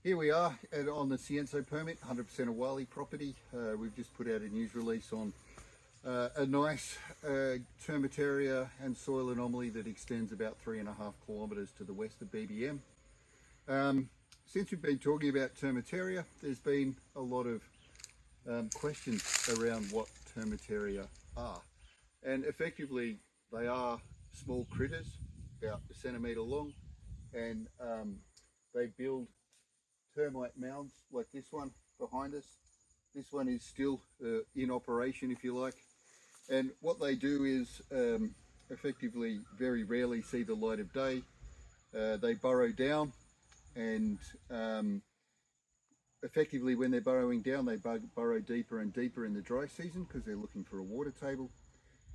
Here we are on the Sienso permit, 100% Awale property. We've just put out a news release on a nice Termitaria and Soil anomaly that extends about 3.5 kilometres to the west of BBM. Since we've been talking about Termitaria, there's been a lot of questions around what Termitaria are. And effectively, they are small critters, about a centimetre long, and they build termite mounds like this one behind us. This one is still in operation, if you like. And what they do is effectively very rarely see the light of day. They burrow down, and effectively when they're burrowing down, they burrow deeper and deeper in the dry season because they're looking for a water table.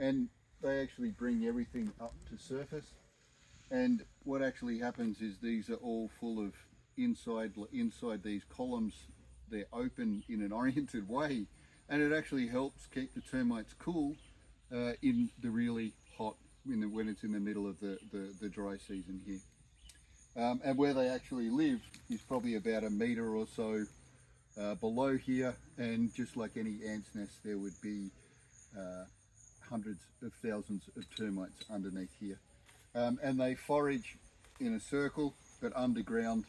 And they actually bring everything up to surface. And what actually happens is these are all full of inside these columns. They're open in an oriented way, and it actually helps keep the termites cool in the really hot, when it's in the middle of the dry season here. And where they actually live is probably about a metre or so below here, and just like any ant's nest, there would be hundreds of thousands of termites underneath here. And they forage in a circle, but underground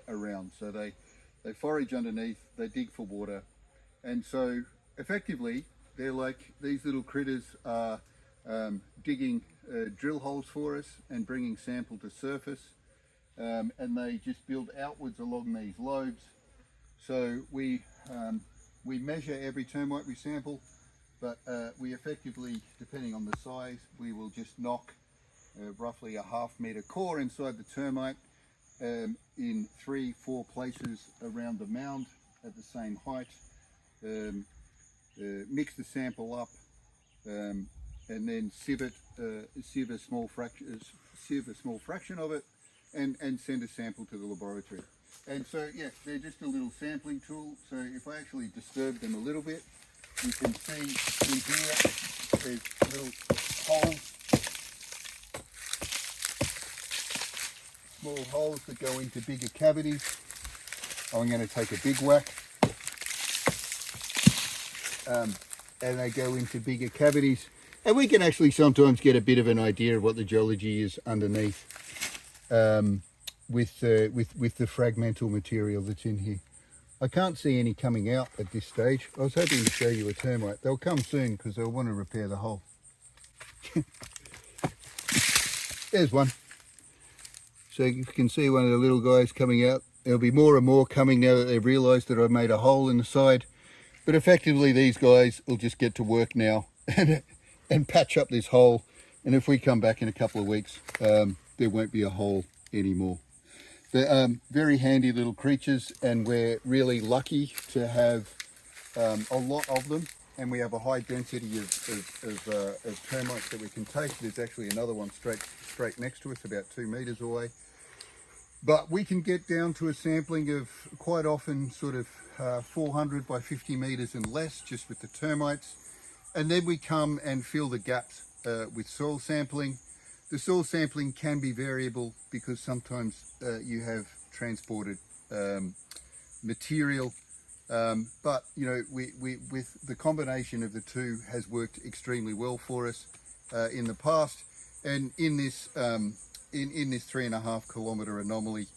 around. So they forage underneath, they dig for water. And so effectively, they're like, these little critters are digging drill holes for us and bringing sample to surface. And they just build outwards along these lobes. So we measure every termite we sample, but we effectively, depending on the size, we will just knock roughly a half-metre core inside the termite in 3-4 places around the mound at the same height. Mix the sample up, and then sieve a small fraction of it, and send a sample to the laboratory. And so, yeah, they're just a little sampling tool. So if I actually disturb them a little bit, you can see in here there's little holes, small holes that go into bigger cavities. I'm going to take a big whack, and they go into bigger cavities, and we can actually sometimes get a bit of an idea of what the geology is underneath with the fragmental material that's in here. I can't see any coming out at this stage. I was hoping to show you a termite. They'll come soon because they'll want to repair the hole. There's one. So you can see one of the little guys coming out. There'll be more and more coming now that they've realised that I've made a hole in the side. But effectively these guys will just get to work now and patch up this hole. And if we come back in a couple of weeks, there won't be a hole anymore. They're very handy little creatures, and we're really lucky to have a lot of them. And we have a high density of termites that we can take. There's actually another one straight next to us, about 2 metres away. But we can get down to a sampling of quite often sort of 400 by 50 metres and less, just with the termites. And then we come and fill the gaps with soil sampling. The soil sampling can be variable because sometimes you have transported material. But you know, with the combination of the two has worked extremely well for us in the past. And in this in this 3.5 kilometre anomaly,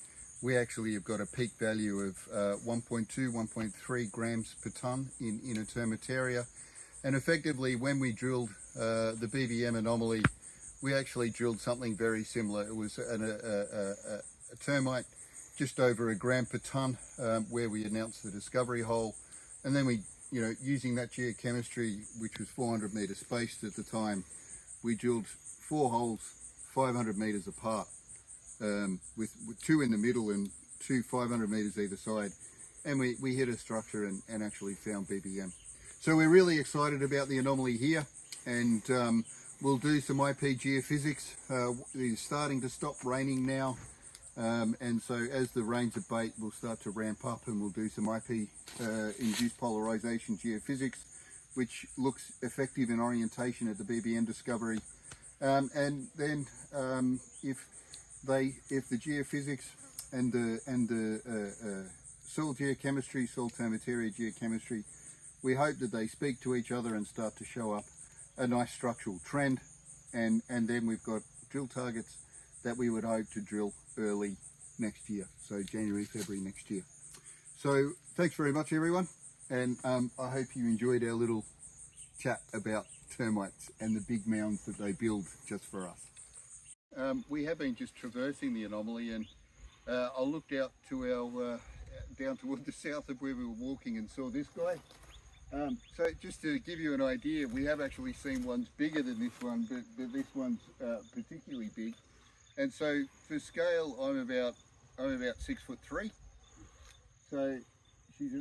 we actually have got a peak value of 1.2, 1.3 grams per tonne in a termitaria. And effectively, when we drilled the BBM anomaly, we actually drilled something very similar. It was a termite just over 1 gram per tonne, where we announced the discovery hole. And then we, you know, using that geochemistry, which was 400 metres spaced at the time, we drilled 4 holes 500 metres apart, with 2 in the middle and 2 500 metres either side. And we hit a structure and actually found BBM. So we're really excited about the anomaly here, and we'll do some IP geophysics. It's starting to stop raining now. And so as the rains abate, we'll start to ramp up, and we'll do some IP induced polarization geophysics, which looks effective in orientation at the BBM discovery. And then if the geophysics the soil geochemistry, soil termitaria geochemistry, we hope that they speak to each other and start to show up a nice structural trend, and then we've got drill targets that we would hope to drill early next year, so January, February next year. So thanks very much, everyone, and I hope you enjoyed our little chat about termites and the big mounds that they build just for us. We have been just traversing the anomaly, and I looked out to our down toward the south of where we were walking and saw this guy. So just to give you an idea, we have actually seen ones bigger than this one, but this one's particularly big. And so for scale, I'm about 6'3". So she's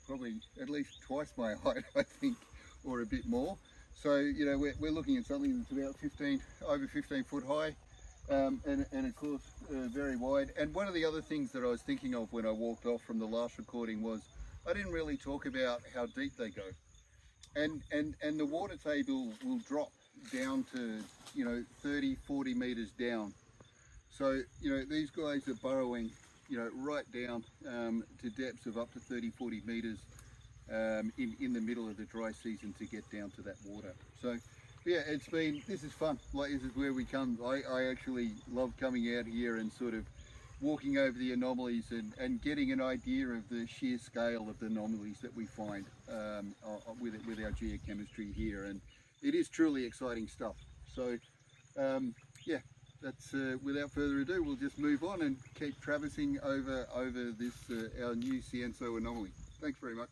probably at least twice my height, I think, or a bit more. So you know, we're looking at something that's about over 15 foot high, and of course very wide. And one of the other things that I was thinking of when I walked off from the last recording was I didn't really talk about how deep they go, and the water table will drop down to, you know, 30-40 meters down. So you know, these guys are burrowing, you know, right down to depths of up to 30-40 meters in the middle of the dry season to get down to that water. So yeah, this is fun. Like, this is where we come. I actually love coming out here and sort of walking over the anomalies and getting an idea of the sheer scale of the anomalies that we find with our geochemistry here, and it is truly exciting stuff. So yeah, that's without further ado, we'll just move on and keep traversing over this our new Sienso anomaly. Thanks very much.